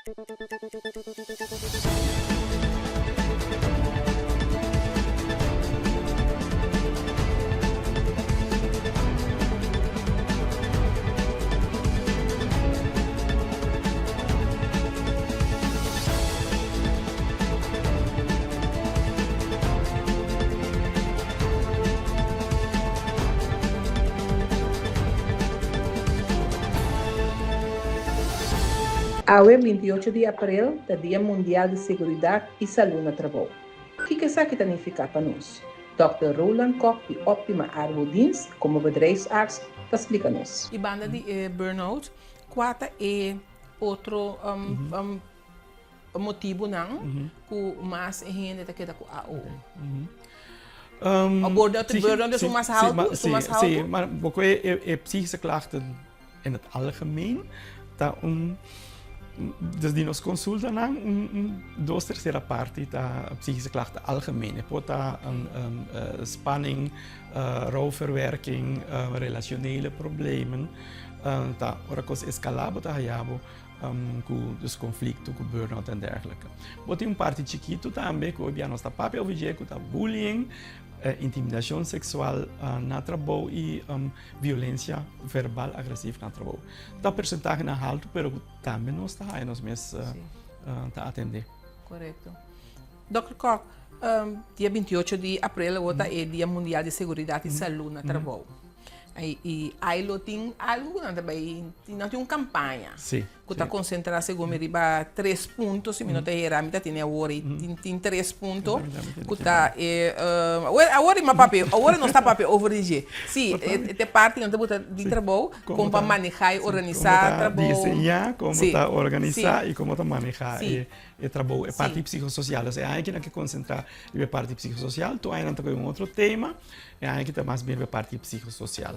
Hoje, 28 de abril, é Dia Mundial de Seguridade e Saúde no Trabalho. O que isso aqui significa para nós? Dr. Roland Koch, de Optima Arbodienst, como bedrijfsarts, explica-nos. E banda de burnout, quatro é outro motivo não, que mais gente está querendo com a o burnout é mais alto, sim, mas porque é psychische klachten in het algemeen, tá dus die nos consulta dois terceira parte da psychische klachten algemeen. Pode estar spanning, rouwverwerking, relationele problemen, tá ora coisa escalado tá hayabo com os conflitos, com burnout e dergelijke. Mas tem parte chiquito também que hoje nós tá papel vigia que tá bullying, intimidação sexual na trabalho e violência verbal agressiva na trabalho. Tá percentagem alto, pero também nós tá aí nós mesmos tá atender. Correto. Dr. Koch, dia 28 de abril é o Dia Mundial de Seguridade e Saúde no Trabalho. E aí tem algo também, não tem uma campanha que está concentrada segundo me 3 pontos, se não tem era, tem agora tem 3 pontos que está agora mas papel, agora não está papel over de sim, é parte não está de trabalho, como para manejar e organizar trabalho, desenhar, como está organizar e como está manejar o trabalho, é parte psicossocial, é aí que não que concentrar na parte psicossocial, tu ainda tem um outro tema, é aí que está mais bem a parte psicossocial.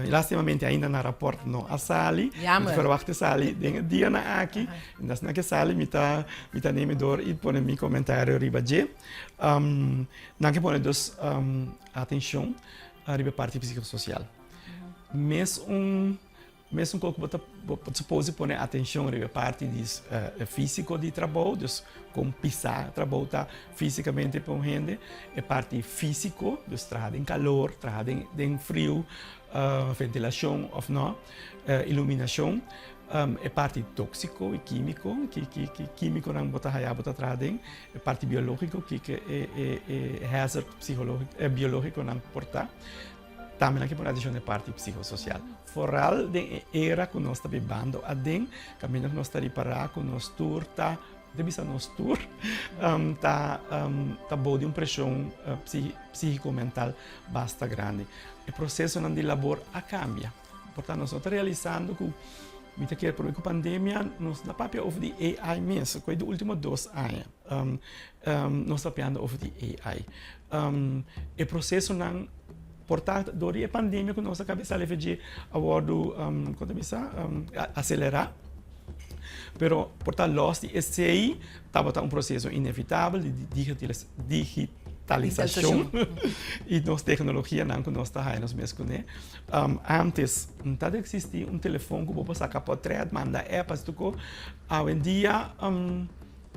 Lastimamente ainda na rapport não a Sali, eu verwacht Sali den dia na aqui, das na que Sali mita nemedor e põe mi comentário riba je, na que põe dos atenção riba parte psicossocial. Mesmo que você supose pôr atenção na parte físico de trabalho, dus como pisar, trabalho tá fisicamente com gente, é parte físico, dus trabalhar em calor, trabalhar em frio, ventilação ou não, iluminação, é parte tóxico e químico, que químico não bota raia bota trabalhar, é parte biológico que é hazard psicológico, biológico não porta. Também aqui por adição de parte psicossocial. Foral de era que nós está vivendo, adem caminho que nós está reparar com nós tour tá deve ser nós tour tá boa de uma pressão psíquico-mental basta grande. O processo de labor a cambia. Portanto nós estamos realizando que Mita que por a pandemia nós na papel over de AI mesmo, que é do último 2 anos. Nós estamos falando over de AI. O processo não portanto, durante a pandemia, que nossa cabeça leva de acelerar. Pero, portanto, nós, esse aí, estava um processo inevitável de digitalização e nossa tecnologia não que nós está aí nós mesmos, né? Antes, não existia um telefone que você sacar portrait, manda apps, tudo. Hoje em dia,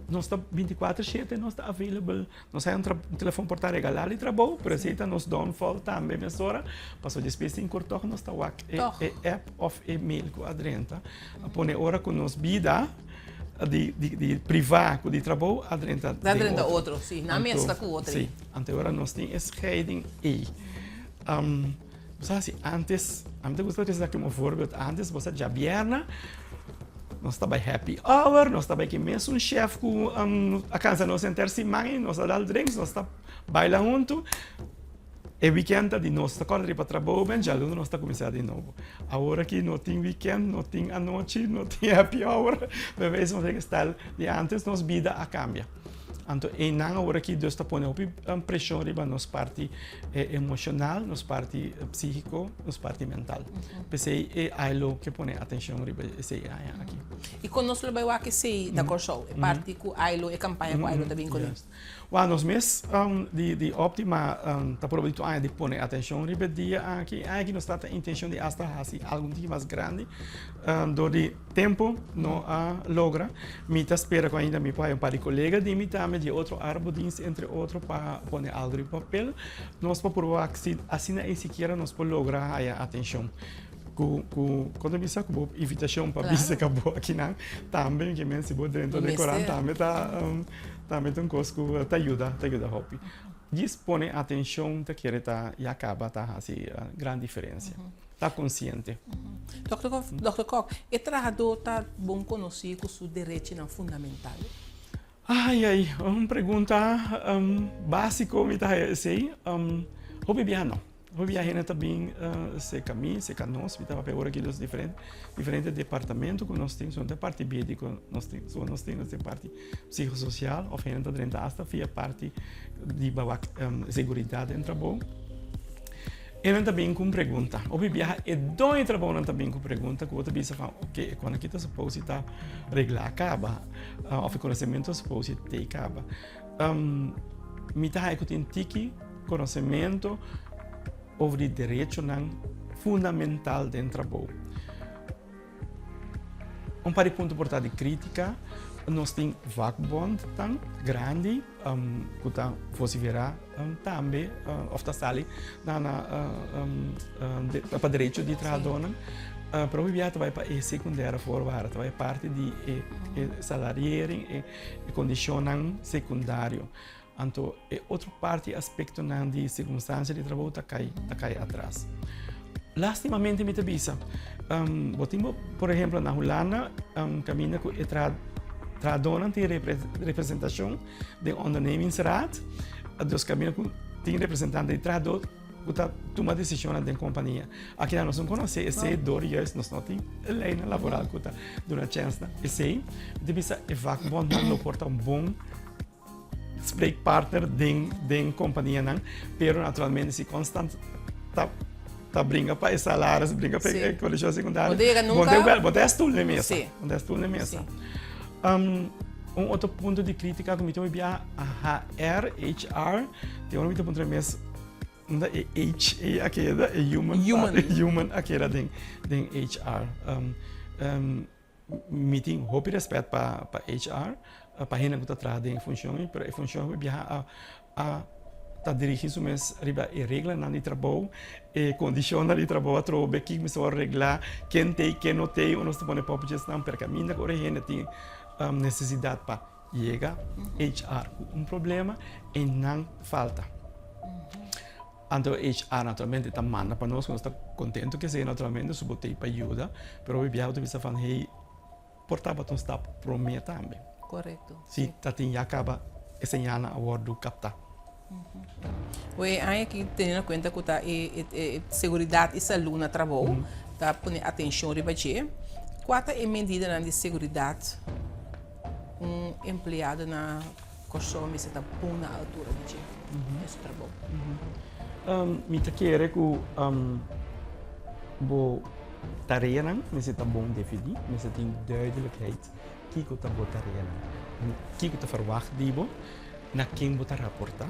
nós está 24/7, nós está available, nós temos um telefone portátil regalado e trabalho, por exemplo, nós downfall também, mas hora, passou de espécie em curto, nós está app of e-mail com a drenta, põe hora com nós vida de privado, de trabalho, a drenta outro, sim, na mesa com outro. Sim, ante hora nós temos scheiding e assim, antes gostaria de dar um voorbeeld, antes você já vierna, nós estamos happy hour, nós estamos aqui mesmo chefe com a casa nós semana, nós estamos drinks, nós estamos bailando junto. E weekend de nós estamos correndo para trabalho, bem, já nós estamos começando de novo. Agora que não tem weekend, não tem a noite, não tem happy hour, mas nós temos que estar de antes, nossa vida a cambia. Então, e na hora que Deus está pondo pressão riba nos parte emocional, nos parte psíquico, nos parte mental. Pensei é algo que põe atenção riba esse aqui. E quando nós levamos aqui sei da corso, é parte com algo, é campanha com algo também com isso. Nos meses de Optima está proibido de pôr atenção riba dia aqui nós está a intenção de hasta assim algo que mais grande, do tempo não logra, me está espera que ainda me pai um par de colegas de de outro arbodins entre outro para pôr algo em papel, nós para provar que assim nem sequer nós podemos lograr a atenção. Quando me saco boa invitação para vir acabou aqui não, também que me se boa dentro do Corão também tem coisa que te ajuda hobby. Dispõe atenção te quer tá e acaba tá assim grande diferença. Tá consciente. Dr. Koch, o trabalhador tá bom conhecer o seu direito fundamental. Uma pergunta básica me tá sei, hobby viajar. Hobby viajar também se caminho, se nós, me tava agora aqui dos diferentes departamentos que nós temos, da parte médica nós temos da parte psicossocial, ou ainda dentro hasta a parte de segurança em trabalho. E também com pergunta. Hobby viajar é dois trabalhos também com pergunta que outra vez fala, ok, quando aqui está suposto estar reglar acaba, o conhecimento suposto ter acaba. Me tá que tem tiki conhecimento sobre direito fundamental dentro do trabalho. Par de ponto importante de crítica, nós temos vakbond tão grande, que está possibilidade também, ofta sali para direito de trabalhador, para o viajar vai para a secundária forward, vai parte de salariering e condição secundário. Então, outra parte aspecto de circunstância de trabalho está cai atrás. Lastimamente me avisa, por exemplo, na Holanda, caminha com trabalhador tem representação de ondernemingsraad, dos caminhos tem representante de trabalhador que toma decisão da companhia. Aqui nós não conhecemos esse dor e nós não temos lei laboral que está durante a chance. Esse é vakbond não porta bom spreekpartner den companhia não, pero naturalmente se constante tá brinca para salários, brinca para colégio secundário. Botar estudo na mesa. Botar estudo na mesa. Outro ponto de crítica que me tem a HR, tem um ponto de mesa H aquela é human aquela den HR. Me tem roupa respeito para HR. Para a gente que está trazendo em função, mas a função é dirigir mas riba e regra na de trabalho e condição de trabalho a trobe que me só reglar quem tem quem não tem ou nós estamos para gestão para caminho agora a gente tem necessidade para chegar HR problema e não falta. Então HR naturalmente está manda para nós está contente que seja naturalmente subotei para ajuda, mas o viagem tu bisa fan hey portava tu está prometa também. Correto. Sim, tem acaba ensinando a word captar. Aí aqui tendo em conta que tá segurança e saúde no trabalho, tá pondo atenção riba che. Qual é a medida de segurança empregado na costume se tá bom na altura de esse trabalho. Me tá querer que bo tarefa não, me se tá bom definir, me se tem duidelijkheid. Que está botando que está verwacht dibo na quem botar raportar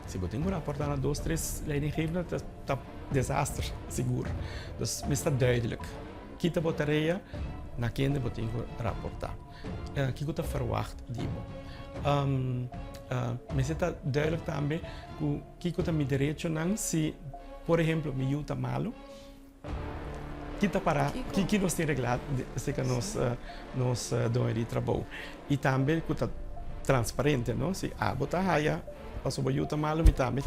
se botar um raportar na 2, 3 leidinggevenden está desastre seguro dus is dat duidelijk que está botaria na quem de botar raportar que está verwacht dibo mas está duidelijk também que está me direito não se por exemplo me yuta malo kita para que nós temos reglado se que nós damos de trabalho e também que está transparente não se botar raia passou para o malo me também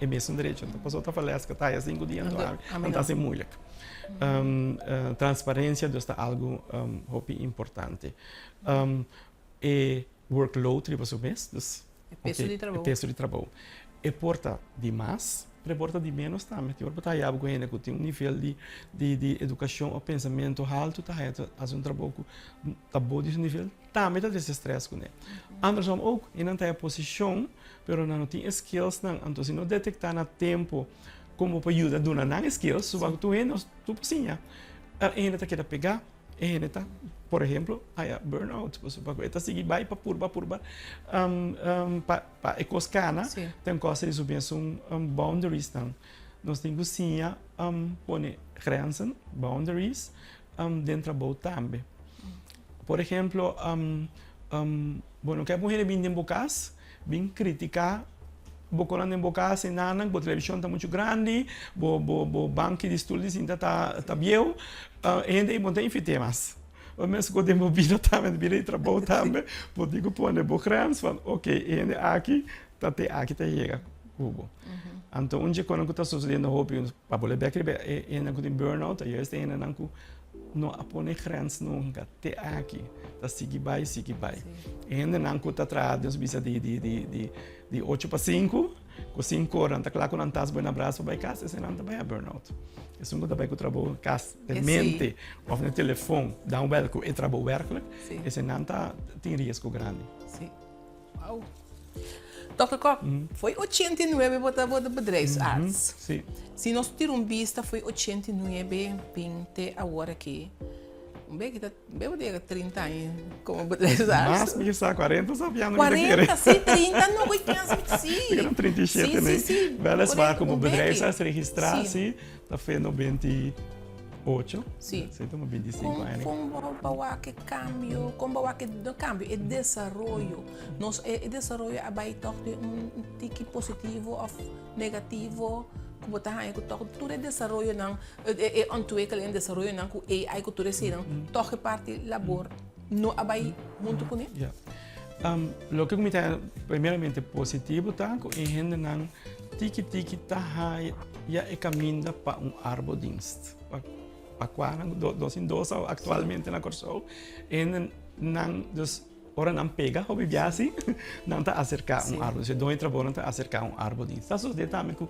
é mesmo direito então passou a falar que está 5 dias não está sendo muito transparência é algo importante e workload tipo subes peso de trabalho e porta demais reporta de menos também. Tem hora que algo que tem nível de educação ou pensamento alto, tá faz trabalho tá bom desse nível, também tá desse stress com ele. Andersom ook, não tem a posição, pero não tem skills não, então se não detectar na tempo como para ajudar dona não skills, suba tu tu pocinha. Ainda tá querendo pegar, ainda tá, por exemplo, aí burnout, você pode estar seguir vai para para ecoscana, tem coisas de subir boundaries não. Nós temos sim pôr grenzen, boundaries, dentro do também. Por exemplo, bueno, que a mulher vem em bocas, vem criticar, bocolando em bocas, e nada, a televisão está muito grande, o banco de estudos ainda está viejo, e ainda não tem temas. Mas quando eu vi também, virei trabalho também, pode pôr em bocas, ok, ainda aqui, até aqui está chega, Hugo. Então, onde quando está sucedendo hobby, para poder ver, ainda com burnout, eu estou ainda não apone grenzen nunca até aqui tá seguir vai ainda não está atrás Deus bisa de 8 para 5 com 5 horas tá claro que não estás bem na braço vai casa se não tá bem a burnout isso não tá bem com o trabalho casa de mente ou no telefone dá welco e trabalho werkelijk esse não tá tem risco grande sim uau Dr. Koch, foi 89 para o bedrijfsarts. Sim. Se nós tiramos vista, foi 89, 20 agora aqui. Eu digo 30 anos como bedrijfsarts. Mas me está 40, sabia? 40, sim, 30, não foi 15, sim. Eram 37, né? Sim. Weliswaar como bedrijfsarts registratie, tá foi no 28. Sim. Você tem 25 anos. Como cambio, é desenvolvimento. Nós desenvolvimento é tique positivo ou negativo. Como tá aí, tudo é desenvolvimento não, é ontwikkeling desenvolvimento não, que é aí que tudo é não, toque parte labor, não abai junto com ele. Lo que me tem primeiramente positivo tá, que ainda não tiki tá aí já é caminho para arbodienst. Para dos em dos atualmente na Corsol e não dus ora não pega o bibiasi não tá acercar árvore se dois trabalham tá acercar árvore está só de também que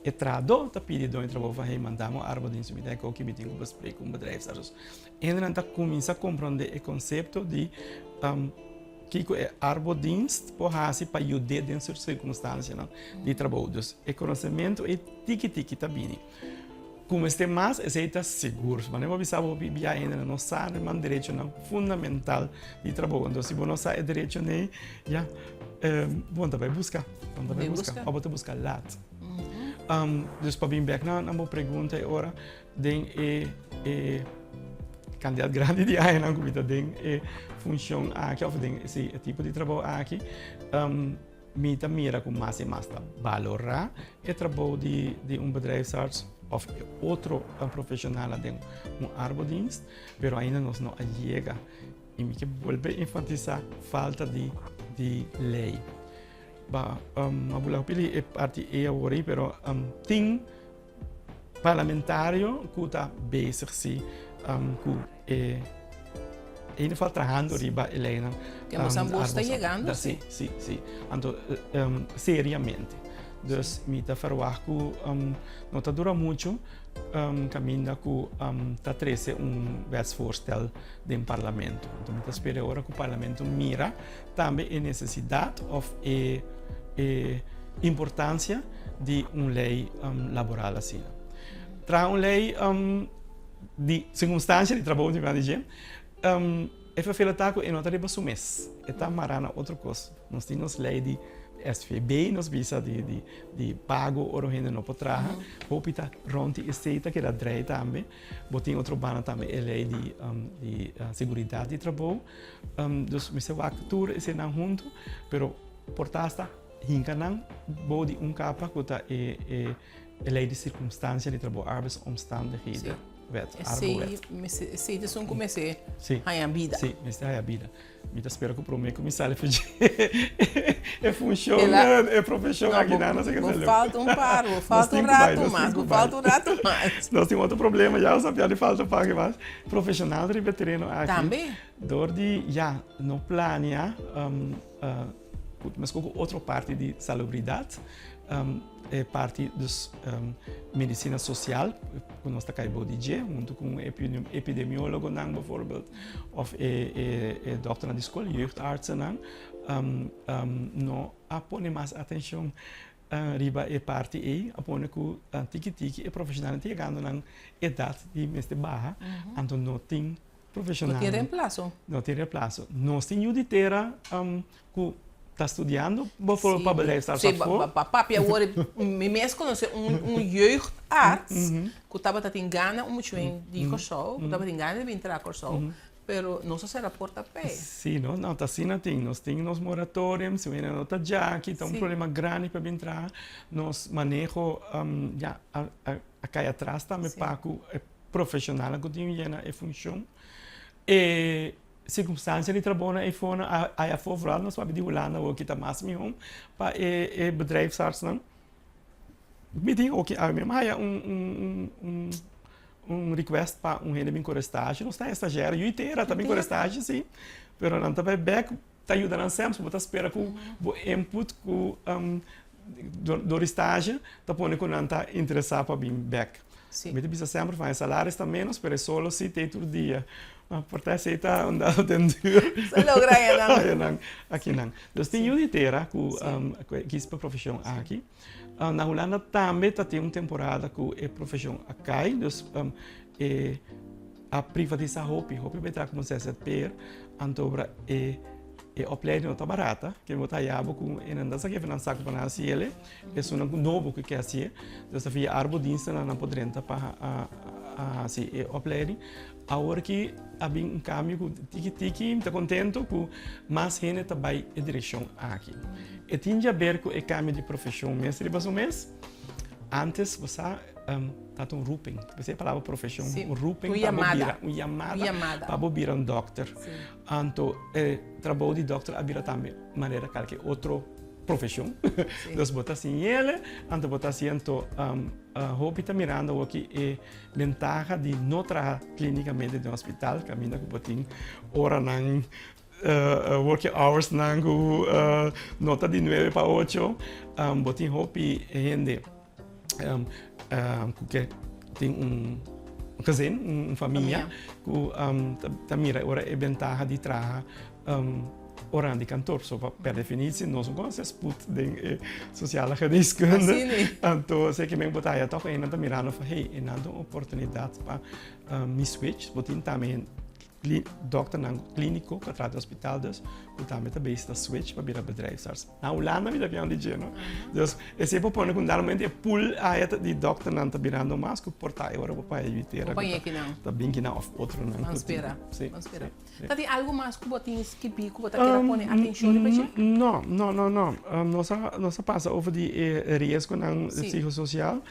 é trado tá pedir dois trabalho vai mandamos árvore me tem que me tem que explicar com bedrijfsarts ainda não tá começa a compreender o conceito de que é arbodienst por assim para ajudar dentro de circunstâncias de trabalho dus o conhecimento é tiki tá bem como este mais aceita seguros, mas não precisa via ainda não sabe mas direito não fundamental de trabalho. Então se você não sabe direito nem já bom também buscar, ou você buscar lá. Então para vir back na minha pergunta agora tem quantidade grande de aí na comida tem função aqui ou tem esse tipo de trabalho aqui. Mita mira com mais e mais valorar o trabalho de bedrijfsarts of outro profissional de arbodienst, pero ainda não chega e me que volve a enfatizar falta de lei. A bulapili é parte agora, pero tem parlamentário que está bezig se com ainda falta trabalhando riba Helena. Que Moçambique está chegando. Sim. Então, seriamente. Dus mita verwacht que não está dura muito caminho que está treze wetsvoorstel do parlamento. Então mita espera agora que o parlamento mira também a necessidade ou a importância de lei laboral assim. Traz uma lei de circunstância de trabalho de manager é feita taco e não está riba mês. Está marana outra coisa. Nós temos lei de SVB nos visa de pago ou renda não pode trabalhar. Popita ronti esteita que era direito também. Botem outro bana também é lei de segurança de trabalho. Dus me se vai tour esse não junto, pero portasta hinca não bodi capa que tá é lei de circunstância de trabalho, arbeidsomstandigheden. Sim, isso não comecei a vida. Sim, mas é a vida. Me espero que o prometo começar a fazer. É funciona, é profissional aqui na nossa casa. Falta um par, falta um rato mais. Nós temos outro problema, já sabia de falta para mais. Profissional de veterano aqui. Também? Door de, no plania, mas com outra parte de salubridade. é parte dos medicina social, que nós estamos acabando de dizer, junto com um epidemiólogo, bijvoorbeeld, ou doutor na escola, jeugdartsen, não põe mais atenção riba e parte e põe que tiki-tiki é profissional, chegando na idade de mais baixa, então não tem profissional. Não tem reemplaço. Não tem reemplaço. Nós temos de ter que está estudando, para o bedrijf sim, papi, agora, me mesmo conhecer jeugdarts, que estava em Ghana, de Corsol, que estava em Ghana, de entrar a Corsol, pero não se reporta a pé. Sim, não está assim, nós temos moratórios, se não está já, que está problema grande para entrar, nós manejo, já, aqui atrás também para o profissional que tem a função, e circunstâncias de trabalho e fora a favorável nós vamos dividir o que está mais melhor para o bedrijfsarts não meeting ok a minha mãe request para gente bem com estágio nós está estagiário e inteira também com estágio sim pero não também back está ajudando sempre você espera que o input do estágio está pondo que não está interessado para vir back me precisa sempre fazer salários também menos pero solo se tem todo dia portanto, você está andando dentro. Você logra não. Aqui não. Então, tem uma inteira que é profissão aqui. Na Holanda também tem uma temporada que é profissão aqui. Então, a privatizar roupa vai estar como se fosse então, a opleiding está barata, que eu estou com ainda que financiar com a CL, é um novo que quer ser. Então, havia arbodiensten não poderia para a opleiding. Agora que há um caminho que tiki-tiki, está contente que mais gente está vai em direção aqui. E tinha a ver com o caminho de profissão mestre para o mês. Antes você está roeping, você a palavra profissão, roeping para uma chamada para bobir doctor. Então, o trabalho de doctor havia também maneira qualquer outra profissão. Então, botar assim ele, então botar assim Hope está mirando aqui a vantagem de não trabalhar clinicamente no hospital, caminho que botem hora não working hours não nota de 9 para 8, botem Hope gente que tem gezin, uma família que está mirando agora a vantagem de trabalhar oran de cantor, so per definitie nós não conseguimos put de sociale geneeskunde. Então, sei que me botar aí toch ainda mirando, hey, ainda uma oportunidade para me switch, botin também dokter na clínico, que trata hospital, dus que também também está switch para virar bedrijfsarts. Na Holanda me dá de geno. Dus é sempre por que normalmente pool aí de dokter não está virando mais que portar agora para evitar. Põe aqui não. Tá bem que não outro não. Vamos esperar. Vamos esperar. Tá tem algo mais que botin que pico, botar que põe atenção para gente? Não. Nós passa over de risco na psicossocial,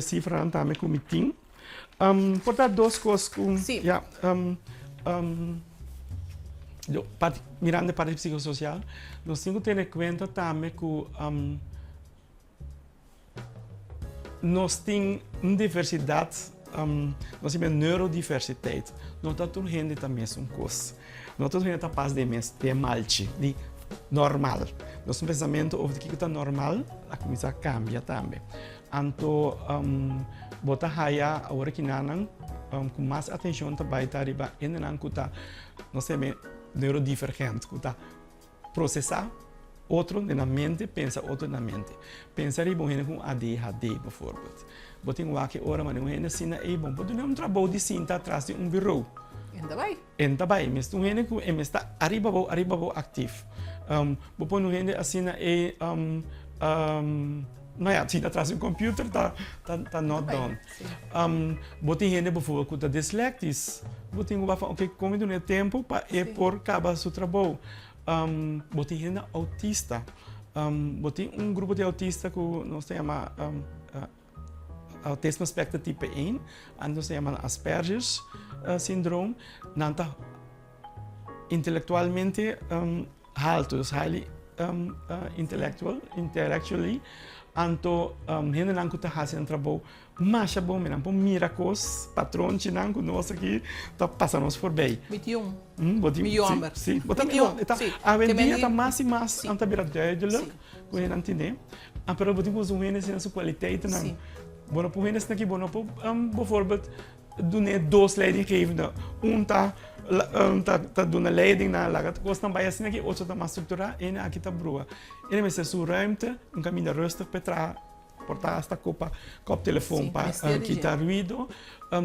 cifra também com meeting. Portar duas coisas com ja mirando a parte psicossocial, nós temos que ter em conta também que nós temos uma diversidade, nós temos neurodiversidade. Não está tudo gente da mesma coisa. Não está tudo gente capaz de malte, de normal. Nosso pensamento sobre o que está normal, a coisa cambia também. Então, botar raia agora que não com mais atenção também está riba ainda não está nós temos neurodivergente que está processar outro na mente pensa outro na mente pensar riba com ADHD por exemplo botem o que ora mas não é assim é bom pode não trabalho de cinta atrás de bureau ainda vai mas tu é que está arriba ativo botar no gente assim é não é assim atrás do computer tá not done botem gente bijvoorbeeld que está dislexis botem o ok como não é tempo para por acabar seu trabalho botem gente autista botem grupo de autista que nós chama autismo espectro tipo 1 nós chama Asperger's syndrome não tá intelectualmente altos highly intellectually, anto hende nang kuta hasi ang trabalho, mas bom menang po miracles, patrão chinang conosco aqui, tá passando voorbij. 21. Miljoen. Sim, hoje em dia está mais e mais aan te virar duidelijk, hoe je dan tiene. Pero botimos hende sem sua qualiteit nang. Bueno, por hende aqui, bueno, bijvoorbeeld doen dois leidinggevenden, tá dando leiding na lagat, gostam bij assim aqui, outro tá mais estrutura, e aqui tá brua. E nessa sua ruimte, caminho rustig para portar esta koptelefoon para quitar ruído.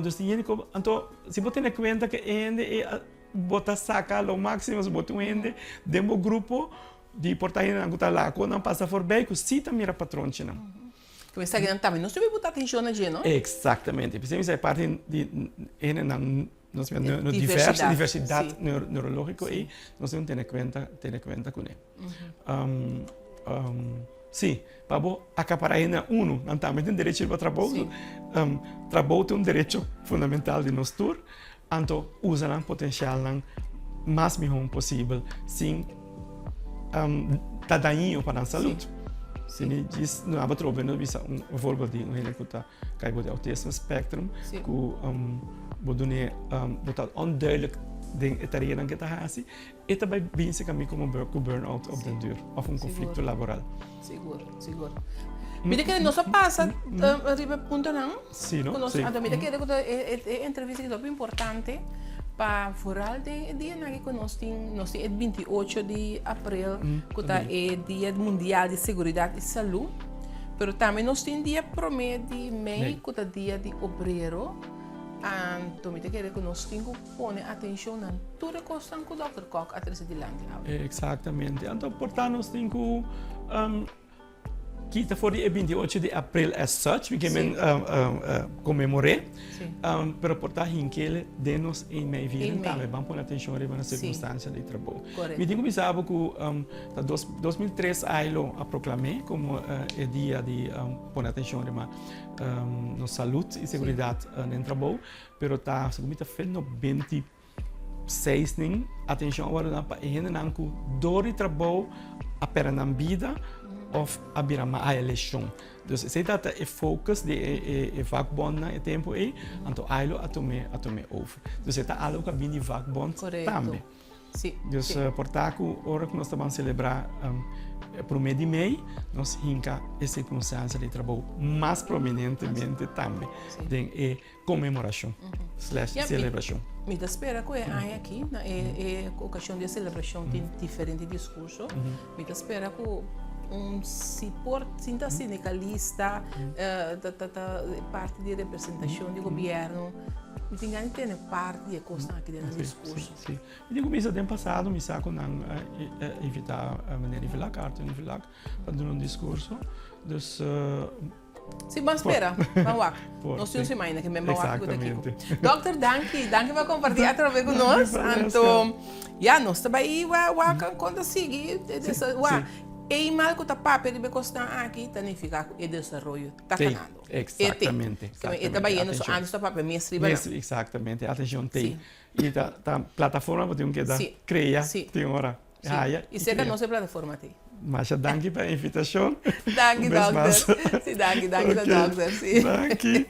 Dus die ene kop, então, se você tem conta que ainda bota saca lo máximo, se bota ainda demo grupo de portar ainda na lá, quando não passa por bem, que cita mira patrão china. O Instagram também, não se botar atenção na gente, não? Exatamente, precisamos é parte de diversidade neurológica e nós temos que ter conta com ele. Sim, para acaparar ainda não também tem direito ao trabalho. Trabalho tem direito fundamental de nós todos, então usa o potencial mais melhor possível, sem tá daninho para a saúde. Se ele diz, não há outro não visa voorbeeld die hele kuta kijk de autisme spectrum, que bodune botar onduidelijk ding etarieran que tá assim, e também bem se caminho como burnout op den duur, of conflito laboral. Seguro. Mira que não só passa arriba ponto não. Sim, não? Sim. Mira que é entrevista que é importante para foral de dia na que nós temos 28 de abril, que é Dia Mundial de Seguridade e Saúde, mas também nós temos dia promedio de mês, que é Dia de Obreiro. Então, me quero que nós temos que pôr atenção na tudo que nós temos com o Dr. Koch atrás de lá. Exatamente. Então, portanto, nós temos que kita for die 28 de abril as such, we can comemorar, pero portar hinkele de nos em mei viren também, vamos pôr atenção na circunstância de trabalho. Me digo que sabe que 2003 ailo a proclamei como é dia de pôr atenção na saúde e segurança no trabalho, pero tá segundo tá feito no 26 ning atenção agora para ainda não com dor e trabalho a pera na vida of abirama a eleição. Dus se dat é focus de vakbond na tempo anto ailo atome over. Dus se tá algo que bem vakbond também. Sim. Dus portaco ora que nós estamos celebrar por meio de mei, nós hinca essa circunstância de trabalho mais prominentemente também de comemoração / celebração. Me dá espera que é aqui na ocasião de celebração tem diferente discurso. Me dá espera que se sinta sindicalista, parte de representação do governo, me tem que ter parte de coisa aqui dentro do discurso. Sim. Eu digo isso ano passado, me saco não evitar a maneira de falar, carta de falar, para dar discurso, dus sim, vamos esperar. Vamos lá. Nós temos semana que me vamos lá daqui. Doutor, danke por compartilhar através conosco. Então, nós também vamos seguir e mal que o papel de costar aqui também fica o desenvolvimento está canando. Exatamente. E também antes do papel me escreva. Exatamente. Atenção tem. E a plataforma tem que dar criar tem hora. E será nossa plataforma tem. Mas danke pela invitação. Danke, doutor. Sim, danke, doutor. Sim. Danke.